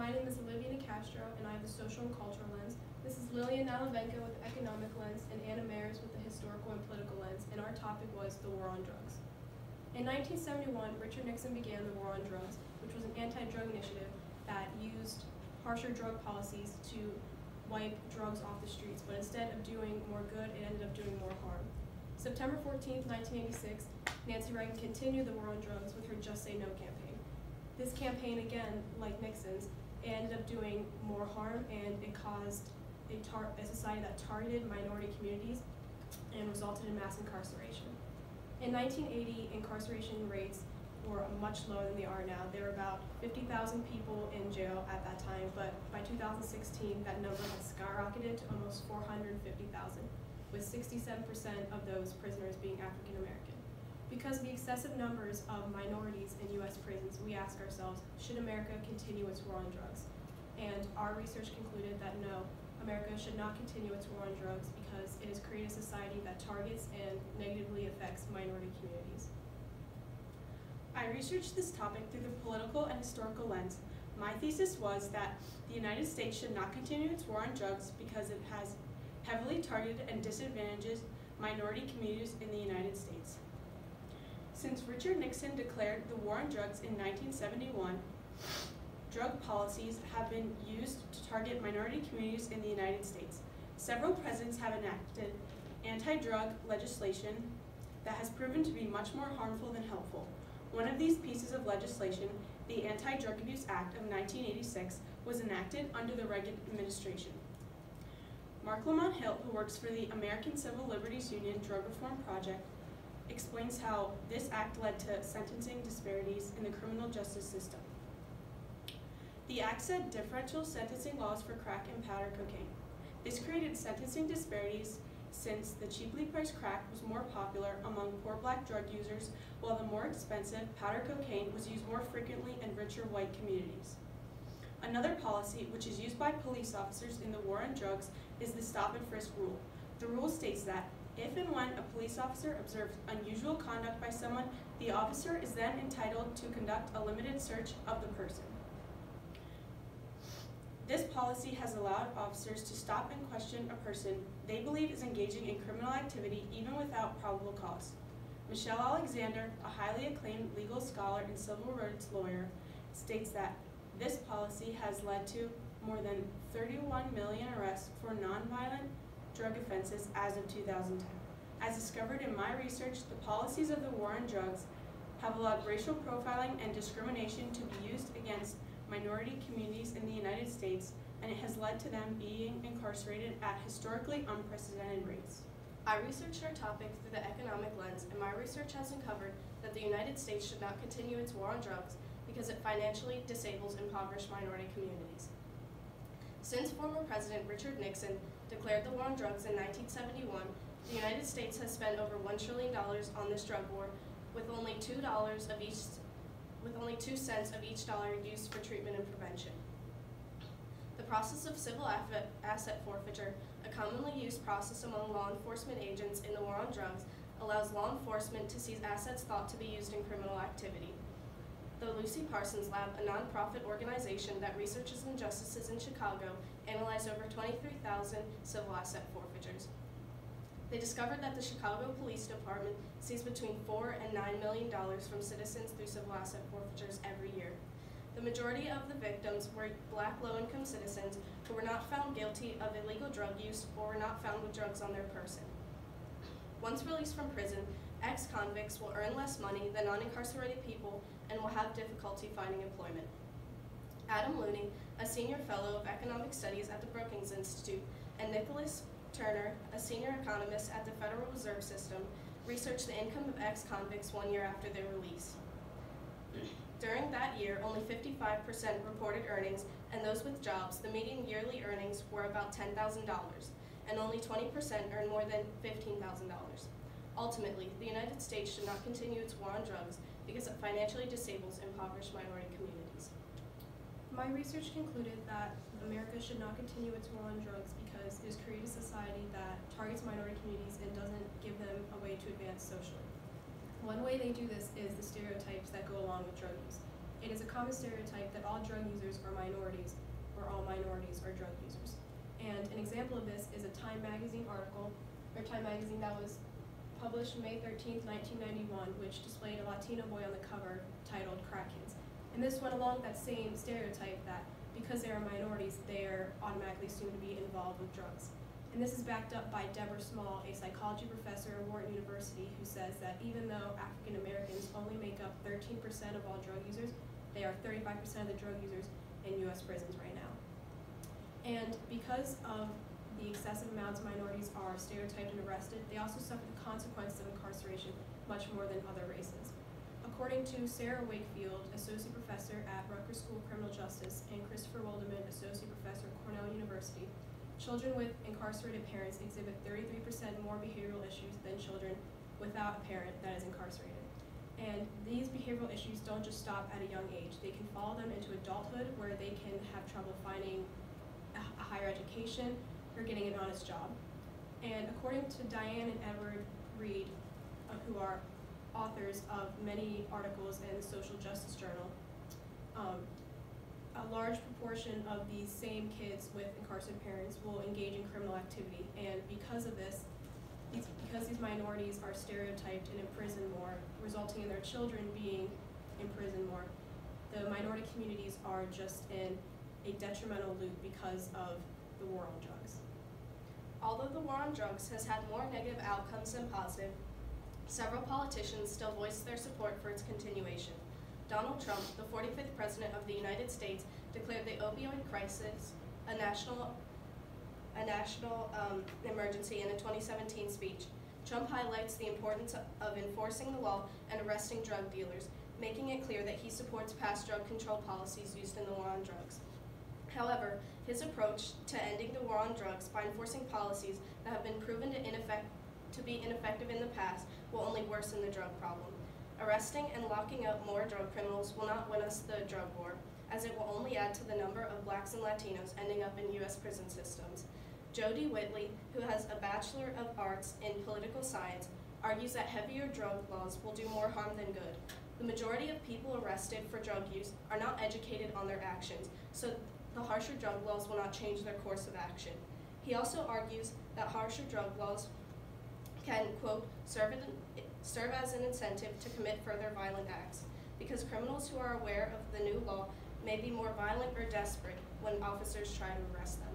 My name is Olivia Nicastro, and I have the social and cultural lens. This is Lillian Nalavenko with the economic lens, and Anna Maris with the historical and political lens, and our topic was the war on drugs. In 1971, Richard Nixon began the war on drugs, which was an anti-drug initiative that used harsher drug policies to wipe drugs off the streets, but instead of doing more good, it ended up doing more harm. September 14, 1986, Nancy Reagan continued the war on drugs with her Just Say No campaign. This campaign, again, like Nixon's, ended up doing more harm, and it caused a society that targeted minority communities and resulted in mass incarceration. In 1980, incarceration rates were much lower than they are now. There were about 50,000 people in jail at that time, but by 2016, that number had skyrocketed to almost 450,000, with 67% of those prisoners being African American. Because of the excessive numbers of minorities in U.S. prisons, we ask ourselves, should America continue its war on drugs? And our research concluded that no, America should not continue its war on drugs because it has created a society that targets and negatively affects minority communities. I researched this topic through the political and historical lens. My thesis was that the United States should not continue its war on drugs because it has heavily targeted and disadvantages minority communities in the United States. Since Richard Nixon declared the war on drugs in 1971, drug policies have been used to target minority communities in the United States. Several presidents have enacted anti-drug legislation that has proven to be much more harmful than helpful. One of these pieces of legislation, the Anti-Drug Abuse Act of 1986, was enacted under the Reagan administration. Mark Lamont Hill, who works for the American Civil Liberties Union Drug Reform Project, explains how this act led to sentencing disparities in the criminal justice system. The act set differential sentencing laws for crack and powder cocaine. This created sentencing disparities since the cheaply priced crack was more popular among poor black drug users, while the more expensive powder cocaine was used more frequently in richer white communities. Another policy, which is used by police officers in the war on drugs, is the stop and frisk rule. The rule states that if and when a police officer observes unusual conduct by someone, the officer is then entitled to conduct a limited search of the person. This policy has allowed officers to stop and question a person they believe is engaging in criminal activity even without probable cause. Michelle Alexander, a highly acclaimed legal scholar and civil rights lawyer, states that this policy has led to more than 31 million arrests for nonviolent drug offenses as of 2010. As discovered in my research, the policies of the war on drugs have allowed racial profiling and discrimination to be used against minority communities in the United States, and it has led to them being incarcerated at historically unprecedented rates. I researched our topic through the economic lens, and my research has uncovered that the United States should not continue its war on drugs because it financially disables impoverished minority communities. Since former President Richard Nixon declared the war on drugs in 1971, the United States has spent over $1 trillion on this drug war, with only 2 cents of each dollar used for treatment and prevention. The process of civil asset forfeiture, a commonly used process among law enforcement agents in the war on drugs, allows law enforcement to seize assets thought to be used in criminal activity. The Lucy Parsons Lab, a nonprofit organization that researches injustices in Chicago, analyzed over 23,000 civil asset forfeitures. They discovered that the Chicago Police Department seized between $4 and $9 million from citizens through civil asset forfeitures every year. The majority of the victims were black low-income citizens who were not found guilty of illegal drug use or were not found with drugs on their person. Once released from prison, ex-convicts will earn less money than non-incarcerated people and will have difficulty finding employment. Adam Looney, a senior fellow of economic studies at the Brookings Institute, and Nicholas Turner, a senior economist at the Federal Reserve System, researched the income of ex-convicts 1 year after their release. During that year, only 55% reported earnings, and those with jobs, the median yearly earnings were about $10,000, and only 20% earned more than $15,000. Ultimately, the United States should not continue its war on drugs because it financially disables impoverished minority communities. My research concluded that America should not continue its war on drugs because it has created a society that targets minority communities and doesn't give them a way to advance socially. One way they do this is the stereotypes that go along with drug use. It is a common stereotype that all drug users are minorities, or all minorities are drug users. And an example of this is a Time magazine article, or Time magazine that was published May 13th, 1991, which displayed a Latino boy on the cover titled Crack Kids. And this went along with that same stereotype that because they are minorities, they are automatically assumed to be involved with drugs. And this is backed up by Deborah Small, a psychology professor at Wharton University, who says that even though African Americans only make up 13% of all drug users, they are 35% of the drug users in U.S. prisons right now. And because of the excessive amounts minorities are stereotyped and arrested, they also suffer the consequences of incarceration much more than other races. According to Sarah Wakefield, associate professor at Rutgers School of Criminal Justice, and Christopher Wilderman, associate professor at Cornell University, children with incarcerated parents exhibit 33% more behavioral issues than children without a parent that is incarcerated. And these behavioral issues don't just stop at a young age. They can follow them into adulthood, where they can have trouble finding a higher education or getting an honest job. And according to Diane and Edward Reed, who are authors of many articles in the Social Justice Journal, a large proportion of these same kids with incarcerated parents will engage in criminal activity. And because of this, because these minorities are stereotyped and imprisoned more, resulting in their children being imprisoned more, the minority communities are just in a detrimental loop because of the war on drugs. Although the war on drugs has had more negative outcomes than positive, several politicians still voiced their support for its continuation. Donald Trump, the 45th President of the United States, declared the opioid crisis a national emergency in a 2017 speech. Trump highlights the importance of enforcing the law and arresting drug dealers, making it clear that he supports past drug control policies used in the war on drugs. However, his approach to ending the war on drugs by enforcing policies that have been proven to be ineffective in the past will only worsen the drug problem. Arresting and locking up more drug criminals will not win us the drug war, as it will only add to the number of blacks and Latinos ending up in U.S. prison systems. Jody Whitley, who has a Bachelor of Arts in Political Science, argues that heavier drug laws will do more harm than good. The majority of people arrested for drug use are not educated on their actions, so the harsher drug laws will not change their course of action. He also argues that harsher drug laws can, quote, serve as an incentive to commit further violent acts, because criminals who are aware of the new law may be more violent or desperate when officers try to arrest them.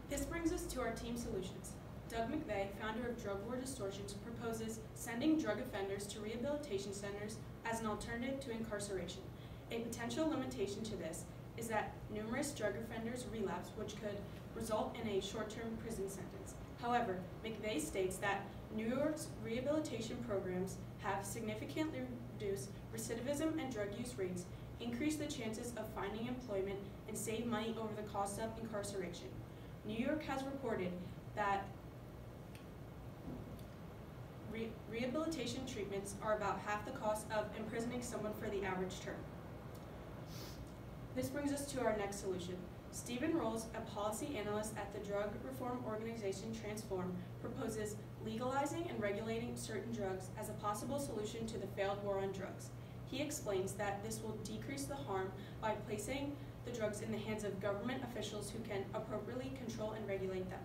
This brings us to our team solutions. Doug McVeigh, founder of Drug War Distortions, proposes sending drug offenders to rehabilitation centers as an alternative to incarceration. A potential limitation to this is that numerous drug offenders relapse, which could result in a short-term prison sentence. However, McVeigh states that New York's rehabilitation programs have significantly reduced recidivism and drug use rates, increase the chances of finding employment, and save money over the cost of incarceration. New York has reported that rehabilitation treatments are about half the cost of imprisoning someone for the average term. This brings us to our next solution. Stephen Rolls, a policy analyst at the drug reform organization Transform, proposes legalizing and regulating certain drugs as a possible solution to the failed war on drugs. He explains that this will decrease the harm by placing the drugs in the hands of government officials who can appropriately control and regulate them.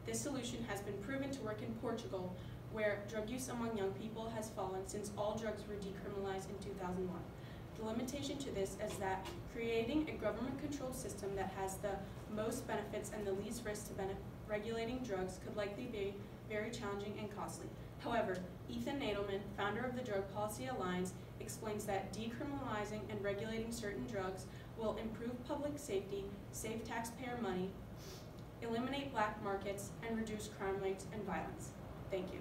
This solution has been proven to work in Portugal, where drug use among young people has fallen since all drugs were decriminalized in 2001. The limitation to this is that creating a government-controlled system that has the most benefits and the least risk to regulating drugs could likely be very challenging and costly. However, Ethan Nadelman, founder of the Drug Policy Alliance, explains that decriminalizing and regulating certain drugs will improve public safety, save taxpayer money, eliminate black markets, and reduce crime rates and violence. Thank you.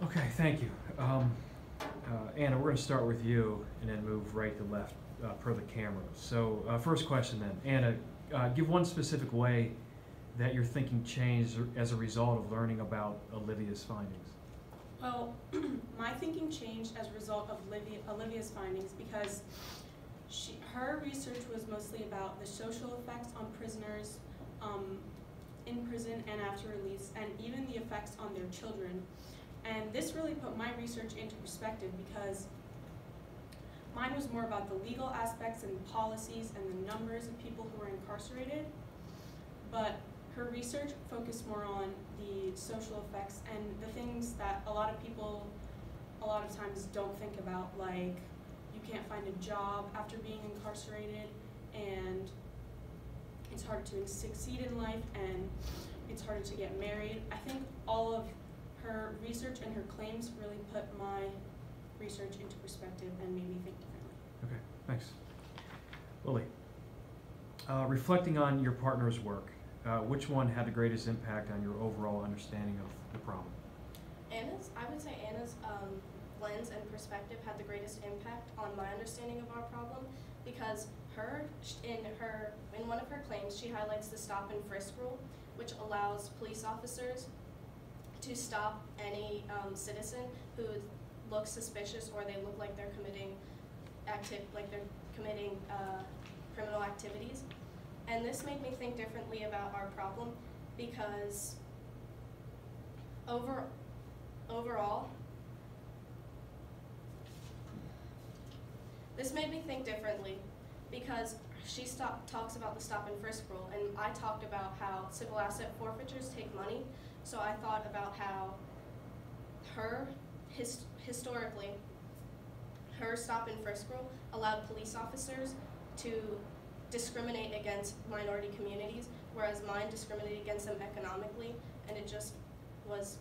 Okay, thank you. Anna, we're going to start with you and then move right to left per the camera. So first question then. Anna, give one specific way that your thinking changed as a result of learning about Olivia's findings. Well, my thinking changed as a result of Olivia's findings because she, her research was mostly about the social effects on prisoners, in prison and after release, and even the effects on their children. And this really put my research into perspective because mine was more about the legal aspects and policies and the numbers of people who are incarcerated, but her research focused more on the social effects and the things that a lot of people a lot of times don't think about, like you can't find a job after being incarcerated, and it's harder to succeed in life, and it's harder to get married. I think all of her research and her claims really put my research into perspective and made me think differently. Okay, thanks. Lily, reflecting on your partner's work, which one had the greatest impact on your overall understanding of the problem? I would say Anna's lens and perspective had the greatest impact on my understanding of our problem, because in one of her claims, she highlights the stop and frisk rule, which allows police officers to stop any citizen who looks suspicious or they look like they're committing criminal activities. And this made me think differently about our problem, because overall, this made me think differently because she talks about the stop and frisk rule, and I talked about how civil asset forfeitures take money. So I thought about how historically, her stop and frisk rule allowed police officers to discriminate against minority communities, whereas mine discriminated against them economically, and it just was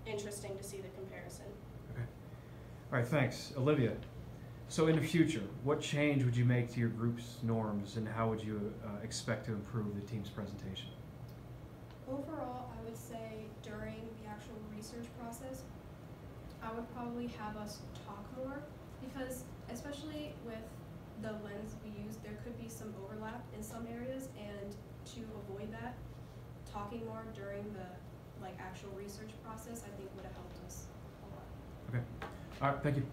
interesting to see the comparison. Okay. All right, thanks. Olivia, so in the future, what change would you make to your group's norms, and how would you expect to improve the team's presentation? Overall, I would say during the actual research process, I would probably have us talk more, because especially with the lens we use, there could be some overlap in some areas, and to avoid that, talking more during the actual research process, I think would have helped us a lot. Okay. All right, thank you.